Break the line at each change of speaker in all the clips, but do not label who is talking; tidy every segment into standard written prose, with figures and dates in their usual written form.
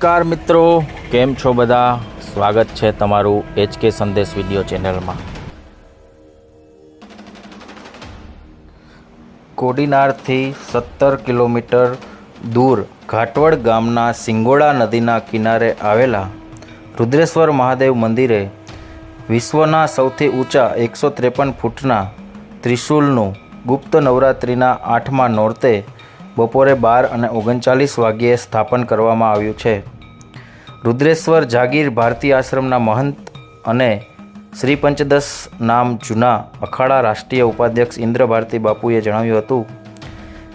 નમસ્કાર મિત્રો, કેમ છો બધા? સ્વાગત છે તમારું HK સંદેશ વિડીયો ચેનલમાં। કોડીનારથી 17 કિલોમીટર દૂર ઘાટવડ ગામના સિંગોડા નદીના કિનારે આવેલા રુદ્રેશ્વર મહાદેવ મંદિરે વિશ્વના સૌથી ઊંચા 153 ફૂટના ત્રિશૂલનું ગુપ્ત નવરાત્રિના 8મા નોરતે બપોરે 12:39 વાગ્યે સ્થાપન કરવામાં આવ્યું છે। રુદ્રેશ્વર જાગીર ભારતી આશ્રમના મહંત અને શ્રી પંચદશ નામ જૂના અખાડા રાષ્ટ્રીય ઉપાધ્યક્ષ ઇન્દ્ર ભારતી બાપુએ જણાવ્યું હતું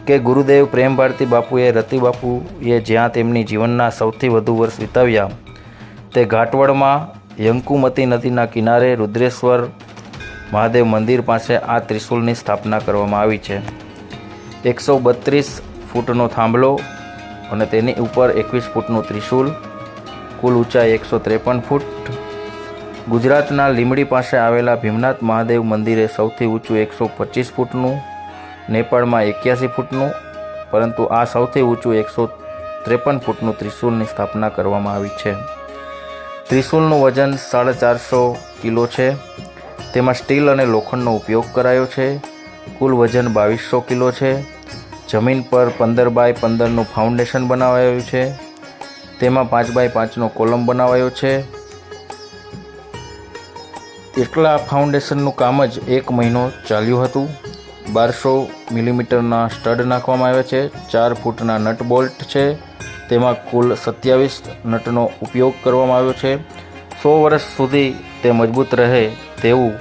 કે ગુરુદેવ પ્રેમ ભારતી બાપુએ રતિ બાપુએ જ્યાં તેમની જીવનના સૌથી વધુ વર્ષ વિતાવ્યા તે ઘાટવડમાં યંકુમતી નદીના કિનારે રુદ્રેશ્વર મહાદેવ મંદિર પાસે આ ત્રિશૂલની સ્થાપના કરવામાં આવી છે। 132 ફૂટનો થાંભલો અને તેની ઉપર 21 ફૂટનું ત્રિશૂલ, કુલ ઊંચાઈ 153 ફૂટ। ગુજરાતના લીમડી પાસે આવેલા ભીમનાથ મહાદેવ મંદિરે સૌથી ઊંચું 125 ફૂટનું, નેપાળમાં 81 ફૂટનું, પરંતુ આ સૌથી ઊંચું 153 ફૂટનું ત્રિશૂલની સ્થાપના કરવામાં આવી છે। ત્રિશૂલનું વજન 450 કિલો છે। તેમાં સ્ટીલ અને લોખંડનો ઉપયોગ કરાયો છે। કુલ વજન 2200 કિલો છે। જમીન પર 15 બાય 15નું ફાઉન્ડેશન બનાવાયું છે। તેમાં 5 બાય 5નો કોલમ બનાવાયો છે। એટલા ફાઉન્ડેશનનું કામ જ 1 મહિનો ચાલ્યું હતું। 1200 મિલીમીટરના સ્ટડ નાખવામાં આવ્યા છે। 4 ફૂટના નટ બોલ્ટ છે। તેમાં કુલ 27 નટનો ઉપયોગ કરવામાં આવ્યો છે। 100 વર્ષ સુધી તે મજબૂત રહે તેવું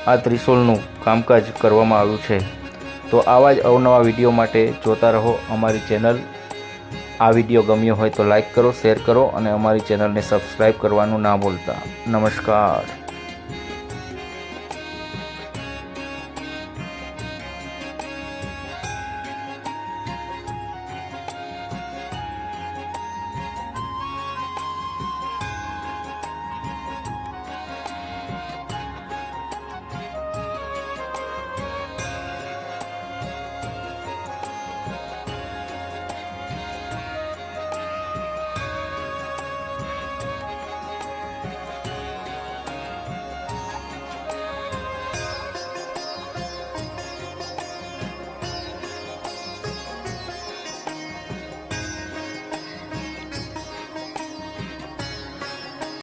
આ ત્રિશૂલનું કામકાજ કરવામાં આવ્યું છે। તો આવા જ અવનવા વિડીયો માટે જોતા રહો અમારી ચેનલ। આ વિડીયો ગમ્યો હોય તો લાઈક કરો, શેર કરો અને અમારી ચેનલને સબસ્ક્રાઈબ કરવાનું ના ભૂલતા। નમસ્કાર।